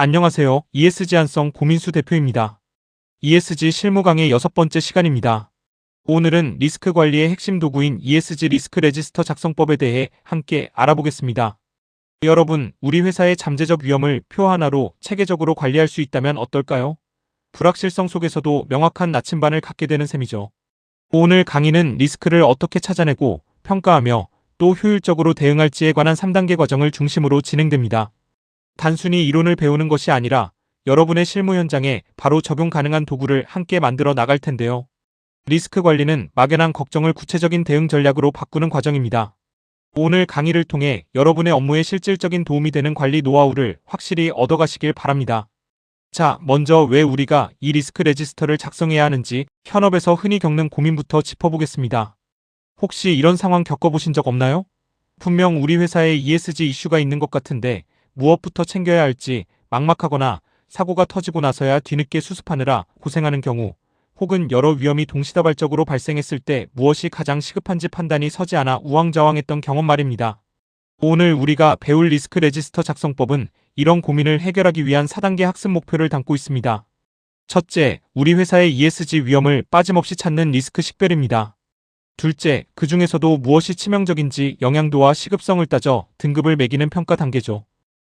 안녕하세요. ESG 한성 고민수 대표입니다. ESG 실무 강의 6번째 시간입니다. 오늘은 리스크 관리의 핵심 도구인 ESG 리스크 레지스터 작성법에 대해 함께 알아보겠습니다. 여러분, 우리 회사의 잠재적 위험을 표 하나로 체계적으로 관리할 수 있다면 어떨까요? 불확실성 속에서도 명확한 나침반을 갖게 되는 셈이죠. 오늘 강의는 리스크를 어떻게 찾아내고 평가하며 또 효율적으로 대응할지에 관한 3단계 과정을 중심으로 진행됩니다. 단순히 이론을 배우는 것이 아니라 여러분의 실무 현장에 바로 적용 가능한 도구를 함께 만들어 나갈 텐데요. 리스크 관리는 막연한 걱정을 구체적인 대응 전략으로 바꾸는 과정입니다. 오늘 강의를 통해 여러분의 업무에 실질적인 도움이 되는 관리 노하우를 확실히 얻어가시길 바랍니다. 자, 먼저 왜 우리가 이 리스크 레지스터를 작성해야 하는지 현업에서 흔히 겪는 고민부터 짚어보겠습니다. 혹시 이런 상황 겪어보신 적 없나요? 분명 우리 회사에 ESG 이슈가 있는 것 같은데 무엇부터 챙겨야 할지 막막하거나 사고가 터지고 나서야 뒤늦게 수습하느라 고생하는 경우, 혹은 여러 위험이 동시다발적으로 발생했을 때 무엇이 가장 시급한지 판단이 서지 않아 우왕좌왕했던 경험 말입니다. 오늘 우리가 배울 리스크 레지스터 작성법은 이런 고민을 해결하기 위한 4단계 학습 목표를 담고 있습니다. 첫째, 우리 회사의 ESG 위험을 빠짐없이 찾는 리스크 식별입니다. 둘째, 그 중에서도 무엇이 치명적인지 영향도와 시급성을 따져 등급을 매기는 평가 단계죠.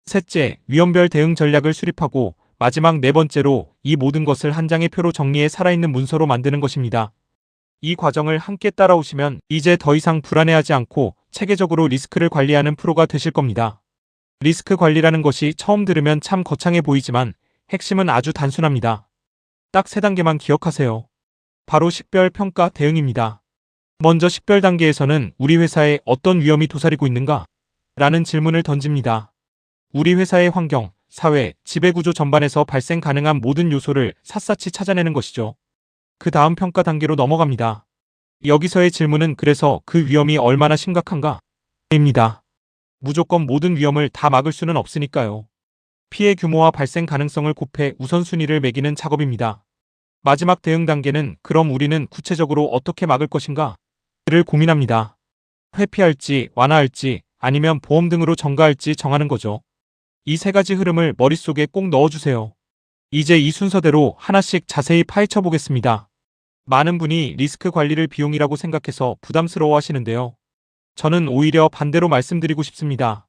셋째, 위험별 대응 전략을 수립하고 마지막 네 번째로 이 모든 것을 한 장의 표로 정리해 살아있는 문서로 만드는 것입니다. 이 과정을 함께 따라오시면 이제 더 이상 불안해하지 않고 체계적으로 리스크를 관리하는 프로가 되실 겁니다. 리스크 관리라는 것이 처음 들으면 참 거창해 보이지만 핵심은 아주 단순합니다. 딱 3단계만 기억하세요. 바로 식별, 평가, 대응입니다. 먼저 식별 단계에서는 우리 회사에 어떤 위험이 도사리고 있는가? 라는 질문을 던집니다. 우리 회사의 환경, 사회, 지배구조 전반에서 발생 가능한 모든 요소를 샅샅이 찾아내는 것이죠. 그 다음 평가 단계로 넘어갑니다. 여기서의 질문은 그래서 그 위험이 얼마나 심각한가? 입니다. 무조건 모든 위험을 다 막을 수는 없으니까요. 피해 규모와 발생 가능성을 곱해 우선순위를 매기는 작업입니다. 마지막 대응 단계는 그럼 우리는 구체적으로 어떻게 막을 것인가? 를 고민합니다. 회피할지, 완화할지, 아니면 보험 등으로 전가할지 정하는 거죠. 이 3가지 흐름을 머릿속에 꼭 넣어주세요. 이제 이 순서대로 하나씩 자세히 파헤쳐 보겠습니다. 많은 분이 리스크 관리를 비용이라고 생각해서 부담스러워 하시는데요. 저는 오히려 반대로 말씀드리고 싶습니다.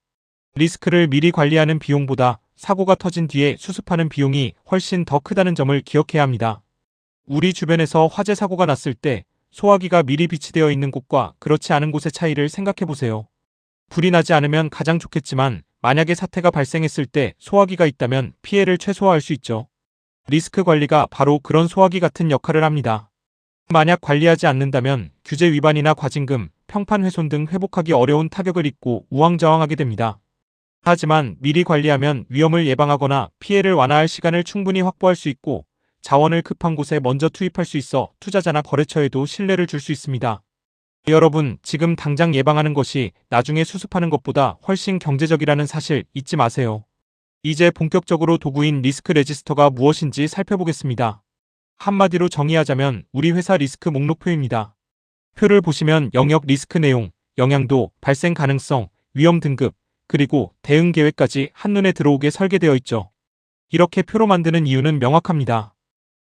리스크를 미리 관리하는 비용보다 사고가 터진 뒤에 수습하는 비용이 훨씬 더 크다는 점을 기억해야 합니다. 우리 주변에서 화재 사고가 났을 때 소화기가 미리 비치되어 있는 곳과 그렇지 않은 곳의 차이를 생각해 보세요. 불이 나지 않으면 가장 좋겠지만 만약에 사태가 발생했을 때 소화기가 있다면 피해를 최소화할 수 있죠. 리스크 관리가 바로 그런 소화기 같은 역할을 합니다. 만약 관리하지 않는다면 규제 위반이나 과징금, 평판 훼손 등 회복하기 어려운 타격을 입고 우왕좌왕하게 됩니다. 하지만 미리 관리하면 위험을 예방하거나 피해를 완화할 시간을 충분히 확보할 수 있고 자원을 급한 곳에 먼저 투입할 수 있어 투자자나 거래처에도 신뢰를 줄 수 있습니다. 여러분, 지금 당장 예방하는 것이 나중에 수습하는 것보다 훨씬 경제적이라는 사실 잊지 마세요. 이제 본격적으로 도구인 리스크 레지스터가 무엇인지 살펴보겠습니다. 한마디로 정의하자면 우리 회사 리스크 목록표입니다. 표를 보시면 영역 리스크 내용, 영향도, 발생 가능성, 위험 등급, 그리고 대응 계획까지 한눈에 들어오게 설계되어 있죠. 이렇게 표로 만드는 이유는 명확합니다.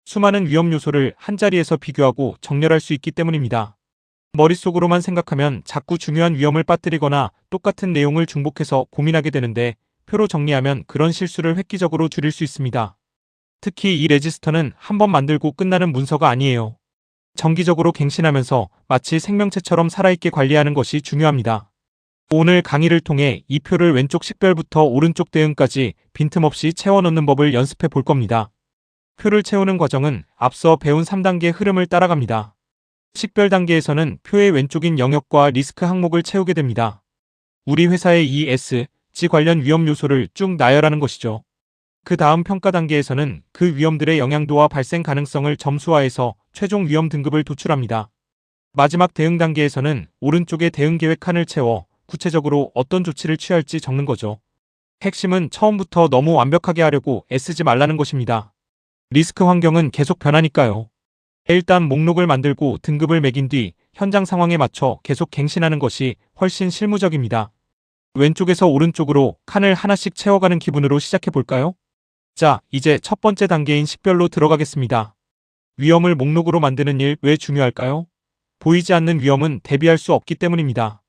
수많은 위험 요소를 한자리에서 비교하고 정렬할 수 있기 때문입니다. 머릿속으로만 생각하면 자꾸 중요한 위험을 빠뜨리거나 똑같은 내용을 중복해서 고민하게 되는데 표로 정리하면 그런 실수를 획기적으로 줄일 수 있습니다. 특히 이 레지스터는 한번 만들고 끝나는 문서가 아니에요. 정기적으로 갱신하면서 마치 생명체처럼 살아있게 관리하는 것이 중요합니다. 오늘 강의를 통해 이 표를 왼쪽 식별부터 오른쪽 대응까지 빈틈없이 채워넣는 법을 연습해 볼 겁니다. 표를 채우는 과정은 앞서 배운 3단계 흐름을 따라갑니다. 식별 단계에서는 표의 왼쪽인 영역과 리스크 항목을 채우게 됩니다. 우리 회사의 ESG 관련 위험 요소를 쭉 나열하는 것이죠. 그 다음 평가 단계에서는 그 위험들의 영향도와 발생 가능성을 점수화해서 최종 위험 등급을 도출합니다. 마지막 대응 단계에서는 오른쪽에 대응 계획 칸을 채워 구체적으로 어떤 조치를 취할지 적는 거죠. 핵심은 처음부터 너무 완벽하게 하려고 애쓰지 말라는 것입니다. 리스크 환경은 계속 변하니까요. 일단 목록을 만들고 등급을 매긴 뒤 현장 상황에 맞춰 계속 갱신하는 것이 훨씬 실무적입니다. 왼쪽에서 오른쪽으로 칸을 하나씩 채워가는 기분으로 시작해 볼까요? 자, 이제 첫 번째 단계인 식별로 들어가겠습니다. 위험을 목록으로 만드는 일 왜 중요할까요? 보이지 않는 위험은 대비할 수 없기 때문입니다.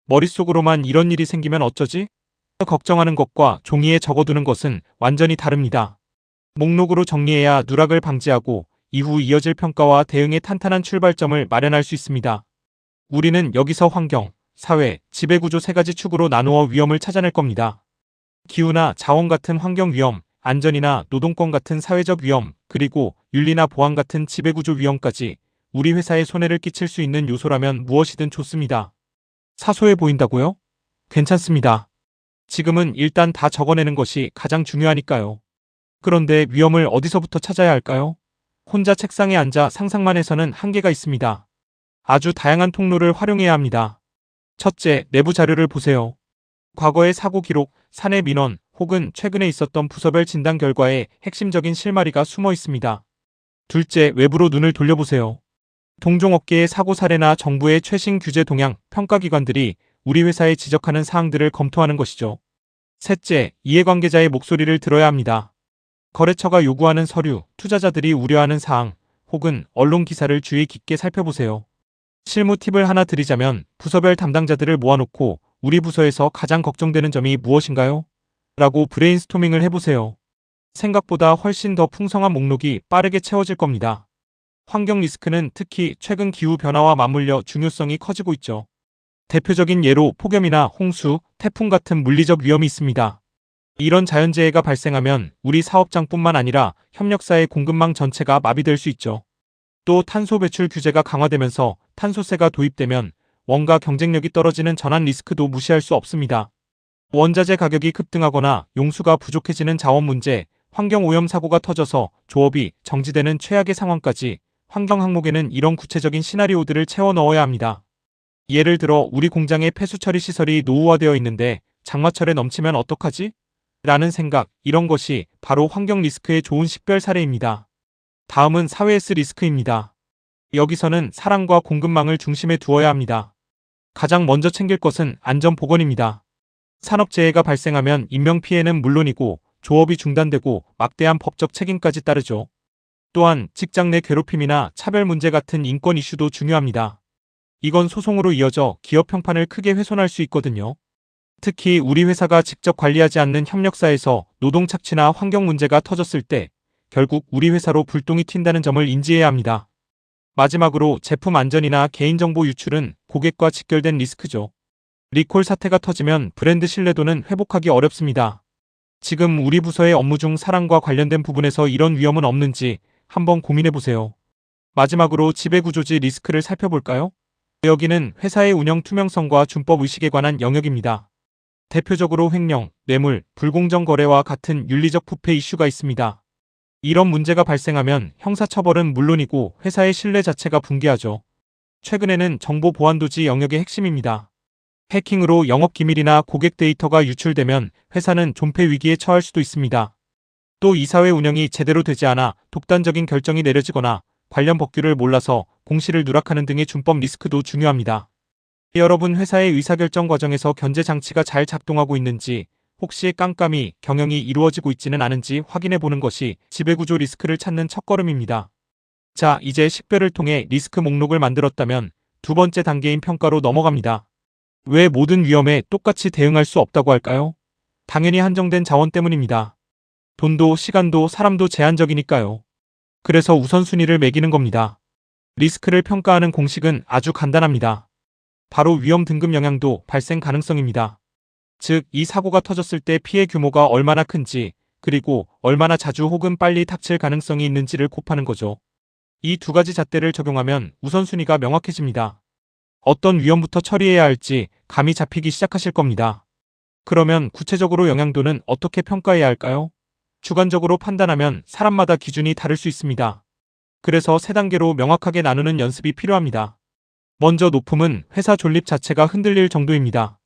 머릿속으로만 이런 일이 생기면 어쩌지? 걱정하는 것과 종이에 적어두는 것은 완전히 다릅니다. 목록으로 정리해야 누락을 방지하고 이후 이어질 평가와 대응의 탄탄한 출발점을 마련할 수 있습니다. 우리는 여기서 환경, 사회, 지배구조 세 가지 축으로 나누어 위험을 찾아낼 겁니다. 기후나 자원 같은 환경 위험, 안전이나 노동권 같은 사회적 위험, 그리고 윤리나 보안 같은 지배구조 위험까지 우리 회사에 손해를 끼칠 수 있는 요소라면 무엇이든 좋습니다. 사소해 보인다고요? 괜찮습니다. 지금은 일단 다 적어내는 것이 가장 중요하니까요. 그런데 위험을 어디서부터 찾아야 할까요? 혼자 책상에 앉아 상상만 해서는 한계가 있습니다. 아주 다양한 통로를 활용해야 합니다. 첫째, 내부 자료를 보세요. 과거의 사고 기록, 사내 민원, 혹은 최근에 있었던 부서별 진단 결과에 핵심적인 실마리가 숨어 있습니다. 둘째, 외부로 눈을 돌려보세요. 동종업계의 사고 사례나 정부의 최신 규제 동향, 평가기관들이 우리 회사에 지적하는 사항들을 검토하는 것이죠. 셋째, 이해관계자의 목소리를 들어야 합니다. 거래처가 요구하는 서류, 투자자들이 우려하는 사항, 혹은 언론 기사를 주의 깊게 살펴보세요. 실무 팁을 하나 드리자면 부서별 담당자들을 모아놓고 우리 부서에서 가장 걱정되는 점이 무엇인가요? 라고 브레인스토밍을 해보세요. 생각보다 훨씬 더 풍성한 목록이 빠르게 채워질 겁니다. 환경 리스크는 특히 최근 기후 변화와 맞물려 중요성이 커지고 있죠. 대표적인 예로 폭염이나 홍수, 태풍 같은 물리적 위험이 있습니다. 이런 자연재해가 발생하면 우리 사업장뿐만 아니라 협력사의 공급망 전체가 마비될 수 있죠. 또 탄소 배출 규제가 강화되면서 탄소세가 도입되면 원가 경쟁력이 떨어지는 전환 리스크도 무시할 수 없습니다. 원자재 가격이 급등하거나 용수가 부족해지는 자원 문제, 환경오염 사고가 터져서 조업이 정지되는 최악의 상황까지 환경 항목에는 이런 구체적인 시나리오들을 채워 넣어야 합니다. 예를 들어 우리 공장의 폐수 처리 시설이 노후화되어 있는데 장마철에 넘치면 어떡하지? 라는 생각, 이런 것이 바로 환경 리스크의 좋은 식별 사례입니다. 다음은 사회S 리스크입니다. 여기서는 사람과 공급망을 중심에 두어야 합니다. 가장 먼저 챙길 것은 안전보건입니다. 산업재해가 발생하면 인명피해는 물론이고 조업이 중단되고 막대한 법적 책임까지 따르죠. 또한 직장 내 괴롭힘이나 차별 문제 같은 인권 이슈도 중요합니다. 이건 소송으로 이어져 기업 평판을 크게 훼손할 수 있거든요. 특히 우리 회사가 직접 관리하지 않는 협력사에서 노동 착취나 환경 문제가 터졌을 때 결국 우리 회사로 불똥이 튄다는 점을 인지해야 합니다. 마지막으로 제품 안전이나 개인정보 유출은 고객과 직결된 리스크죠. 리콜 사태가 터지면 브랜드 신뢰도는 회복하기 어렵습니다. 지금 우리 부서의 업무 중 사랑과 관련된 부분에서 이런 위험은 없는지 한번 고민해보세요. 마지막으로 지배구조지 리스크를 살펴볼까요? 여기는 회사의 운영 투명성과 준법 의식에 관한 영역입니다. 대표적으로 횡령, 뇌물, 불공정 거래와 같은 윤리적 부패 이슈가 있습니다. 이런 문제가 발생하면 형사처벌은 물론이고 회사의 신뢰 자체가 붕괴하죠. 최근에는 정보보안도지 영역의 핵심입니다. 해킹으로 영업기밀이나 고객 데이터가 유출되면 회사는 존폐 위기에 처할 수도 있습니다. 또 이사회 운영이 제대로 되지 않아 독단적인 결정이 내려지거나 관련 법규를 몰라서 공시를 누락하는 등의 준법 리스크도 중요합니다. 여러분 회사의 의사결정 과정에서 견제 장치가 잘 작동하고 있는지, 혹시 깜깜이 경영이 이루어지고 있지는 않은지 확인해 보는 것이 지배구조 리스크를 찾는 첫걸음입니다. 자, 이제 식별을 통해 리스크 목록을 만들었다면 두 번째 단계인 평가로 넘어갑니다. 왜 모든 위험에 똑같이 대응할 수 없다고 할까요? 당연히 한정된 자원 때문입니다. 돈도 시간도 사람도 제한적이니까요. 그래서 우선순위를 매기는 겁니다. 리스크를 평가하는 공식은 아주 간단합니다. 바로 위험 등급 영향도 발생 가능성입니다. 즉, 이 사고가 터졌을 때 피해 규모가 얼마나 큰지, 그리고 얼마나 자주 혹은 빨리 닥칠 가능성이 있는지를 곱하는 거죠. 이 두 가지 잣대를 적용하면 우선순위가 명확해집니다. 어떤 위험부터 처리해야 할지 감이 잡히기 시작하실 겁니다. 그러면 구체적으로 영향도는 어떻게 평가해야 할까요? 주관적으로 판단하면 사람마다 기준이 다를 수 있습니다. 그래서 세 단계로 명확하게 나누는 연습이 필요합니다. 먼저 높음은 회사 존립 자체가 흔들릴 정도입니다.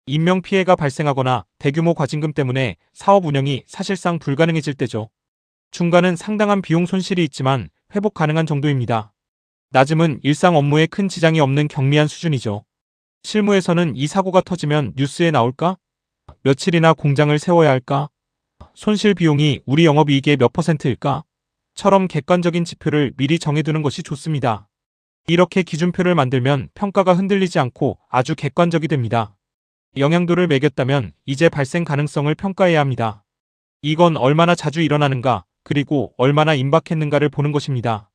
인명피해가 발생하거나 대규모 과징금 때문에 사업 운영이 사실상 불가능해질 때죠. 중간은 상당한 비용 손실이 있지만 회복 가능한 정도입니다. 낮음은 일상 업무에 큰 지장이 없는 경미한 수준이죠. 실무에서는 이 사고가 터지면 뉴스에 나올까? 며칠이나 공장을 세워야 할까? 손실 비용이 우리 영업이익의 몇 %일까? 처럼 객관적인 지표를 미리 정해두는 것이 좋습니다. 이렇게 기준표를 만들면 평가가 흔들리지 않고 아주 객관적이 됩니다. 영향도를 매겼다면 이제 발생 가능성을 평가해야 합니다. 이건 얼마나 자주 일어나는가, 그리고 얼마나 임박했는가를 보는 것입니다.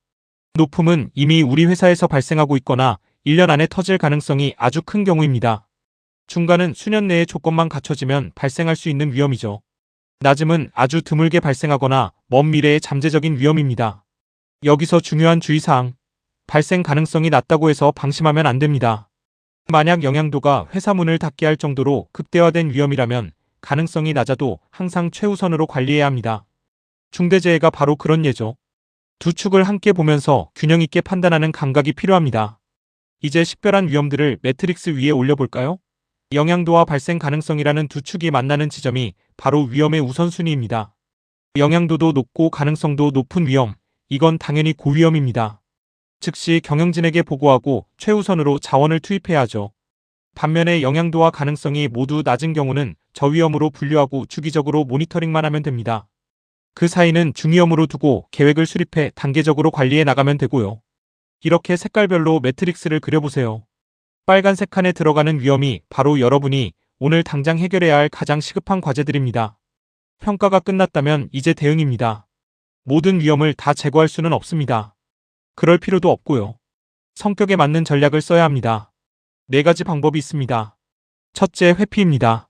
높음은 이미 우리 회사에서 발생하고 있거나 1년 안에 터질 가능성이 아주 큰 경우입니다. 중간은 수년 내에 조건만 갖춰지면 발생할 수 있는 위험이죠. 낮음은 아주 드물게 발생하거나 먼 미래의 잠재적인 위험입니다. 여기서 중요한 주의사항, 발생 가능성이 낮다고 해서 방심하면 안 됩니다. 만약 영향도가 회사 문을 닫게 할 정도로 극대화된 위험이라면 가능성이 낮아도 항상 최우선으로 관리해야 합니다. 중대재해가 바로 그런 예죠. 두 축을 함께 보면서 균형 있게 판단하는 감각이 필요합니다. 이제 식별한 위험들을 매트릭스 위에 올려볼까요? 영향도와 발생 가능성이라는 두 축이 만나는 지점이 바로 위험의 우선순위입니다. 영향도도 높고 가능성도 높은 위험, 이건 당연히 고위험입니다. 즉시 경영진에게 보고하고 최우선으로 자원을 투입해야 하죠. 반면에 영향도와 가능성이 모두 낮은 경우는 저위험으로 분류하고 주기적으로 모니터링만 하면 됩니다. 그 사이는 중위험으로 두고 계획을 수립해 단계적으로 관리해 나가면 되고요. 이렇게 색깔별로 매트릭스를 그려보세요. 빨간색 칸에 들어가는 위험이 바로 여러분이 오늘 당장 해결해야 할 가장 시급한 과제들입니다. 평가가 끝났다면 이제 대응입니다. 모든 위험을 다 제거할 수는 없습니다. 그럴 필요도 없고요. 성격에 맞는 전략을 써야 합니다. 4가지 방법이 있습니다. 첫째, 회피입니다.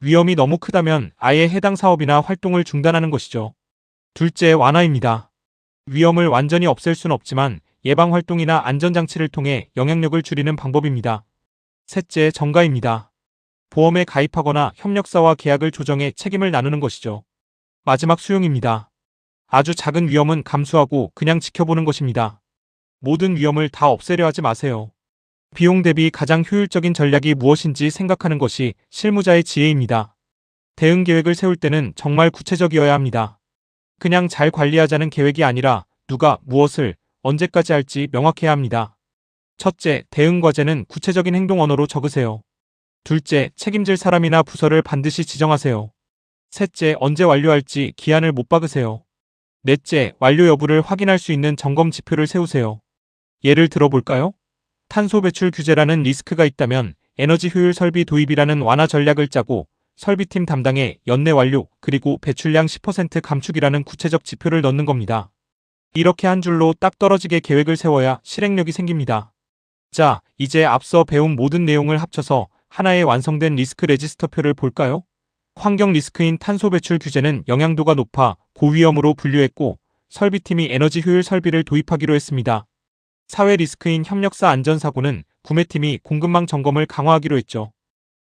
위험이 너무 크다면 아예 해당 사업이나 활동을 중단하는 것이죠. 둘째, 완화입니다. 위험을 완전히 없앨 수는 없지만 예방활동이나 안전장치를 통해 영향력을 줄이는 방법입니다. 셋째, 정가입니다. 보험에 가입하거나 협력사와 계약을 조정해 책임을 나누는 것이죠. 마지막, 수용입니다. 아주 작은 위험은 감수하고 그냥 지켜보는 것입니다. 모든 위험을 다 없애려 하지 마세요. 비용 대비 가장 효율적인 전략이 무엇인지 생각하는 것이 실무자의 지혜입니다. 대응 계획을 세울 때는 정말 구체적이어야 합니다. 그냥 잘 관리하자는 계획이 아니라 누가 무엇을 언제까지 할지 명확해야 합니다. 첫째, 대응 과제는 구체적인 행동 언어로 적으세요. 둘째, 책임질 사람이나 부서를 반드시 지정하세요. 셋째, 언제 완료할지 기한을 못 박으세요. 넷째, 완료 여부를 확인할 수 있는 점검 지표를 세우세요. 예를 들어볼까요? 탄소 배출 규제라는 리스크가 있다면 에너지 효율 설비 도입이라는 완화 전략을 짜고 설비팀 담당에 연내 완료 그리고 배출량 10% 감축이라는 구체적 지표를 넣는 겁니다. 이렇게 한 줄로 딱 떨어지게 계획을 세워야 실행력이 생깁니다. 자, 이제 앞서 배운 모든 내용을 합쳐서 하나의 완성된 리스크 레지스터표를 볼까요? 환경 리스크인 탄소 배출 규제는 영향도가 높아 고위험으로 분류했고 설비팀이 에너지 효율 설비를 도입하기로 했습니다. 사회 리스크인 협력사 안전사고는 구매팀이 공급망 점검을 강화하기로 했죠.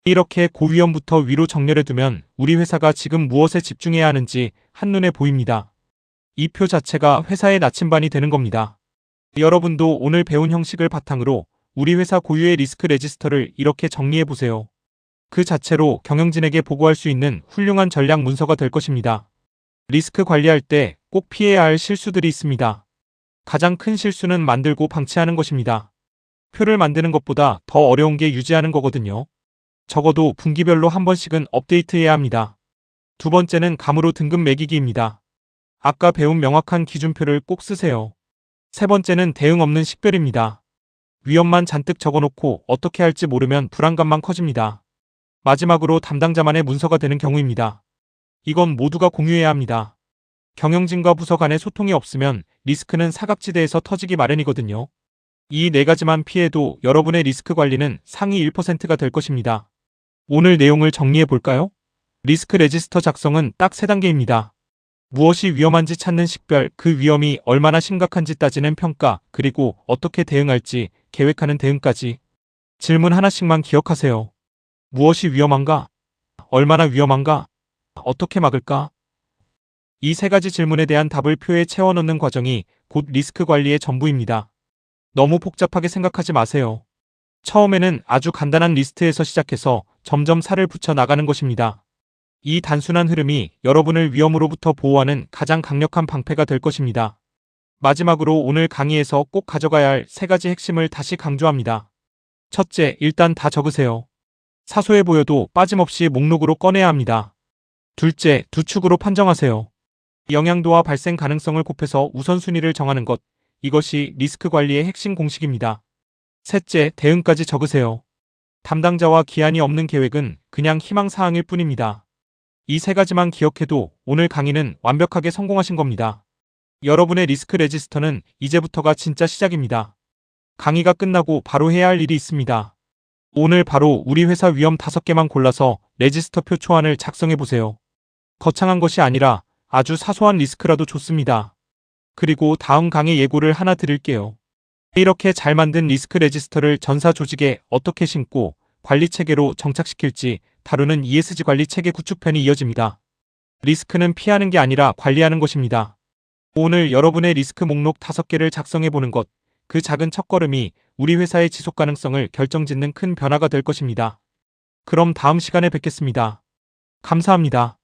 이렇게 고위험부터 위로 정렬해두면 우리 회사가 지금 무엇에 집중해야 하는지 한눈에 보입니다. 이 표 자체가 회사의 나침반이 되는 겁니다. 여러분도 오늘 배운 형식을 바탕으로 우리 회사 고유의 리스크 레지스터를 이렇게 정리해보세요. 그 자체로 경영진에게 보고할 수 있는 훌륭한 전략 문서가 될 것입니다. 리스크 관리할 때 꼭 피해야 할 실수들이 있습니다. 가장 큰 실수는 만들고 방치하는 것입니다. 표를 만드는 것보다 더 어려운 게 유지하는 거거든요. 적어도 분기별로 한 번씩은 업데이트해야 합니다. 두 번째는 감으로 등급 매기기입니다. 아까 배운 명확한 기준표를 꼭 쓰세요. 세 번째는 대응 없는 식별입니다. 위험만 잔뜩 적어놓고 어떻게 할지 모르면 불안감만 커집니다. 마지막으로 담당자만의 문서가 되는 경우입니다. 이건 모두가 공유해야 합니다. 경영진과 부서 간의 소통이 없으면 리스크는 사각지대에서 터지기 마련이거든요. 이 4가지만 피해도 여러분의 리스크 관리는 상위 1%가 될 것입니다. 오늘 내용을 정리해 볼까요? 리스크 레지스터 작성은 딱 3단계입니다. 무엇이 위험한지 찾는 식별, 그 위험이 얼마나 심각한지 따지는 평가, 그리고 어떻게 대응할지 계획하는 대응까지. 질문 하나씩만 기억하세요. 무엇이 위험한가? 얼마나 위험한가? 어떻게 막을까? 이 3가지 질문에 대한 답을 표에 채워넣는 과정이 곧 리스크 관리의 전부입니다. 너무 복잡하게 생각하지 마세요. 처음에는 아주 간단한 리스트에서 시작해서 점점 살을 붙여 나가는 것입니다. 이 단순한 흐름이 여러분을 위험으로부터 보호하는 가장 강력한 방패가 될 것입니다. 마지막으로 오늘 강의에서 꼭 가져가야 할 3가지 핵심을 다시 강조합니다. 첫째, 일단 다 적으세요. 사소해 보여도 빠짐없이 목록으로 꺼내야 합니다. 둘째, 두 축으로 판정하세요. 영향도와 발생 가능성을 곱해서 우선순위를 정하는 것. 이것이 리스크 관리의 핵심 공식입니다. 셋째, 대응까지 적으세요. 담당자와 기한이 없는 계획은 그냥 희망사항일 뿐입니다. 이 세 가지만 기억해도 오늘 강의는 완벽하게 성공하신 겁니다. 여러분의 리스크 레지스터는 이제부터가 진짜 시작입니다. 강의가 끝나고 바로 해야 할 일이 있습니다. 오늘 바로 우리 회사 위험 5개만 골라서 레지스터표 초안을 작성해 보세요. 거창한 것이 아니라 아주 사소한 리스크라도 좋습니다. 그리고 다음 강의 예고를 하나 드릴게요. 이렇게 잘 만든 리스크 레지스터를 전사 조직에 어떻게 심고 관리 체계로 정착시킬지 다루는 ESG 관리 체계 구축편이 이어집니다. 리스크는 피하는 게 아니라 관리하는 것입니다. 오늘 여러분의 리스크 목록 5개를 작성해 보는 것, 그 작은 첫걸음이 우리 회사의 지속 가능성을 결정짓는 큰 변화가 될 것입니다. 그럼 다음 시간에 뵙겠습니다. 감사합니다.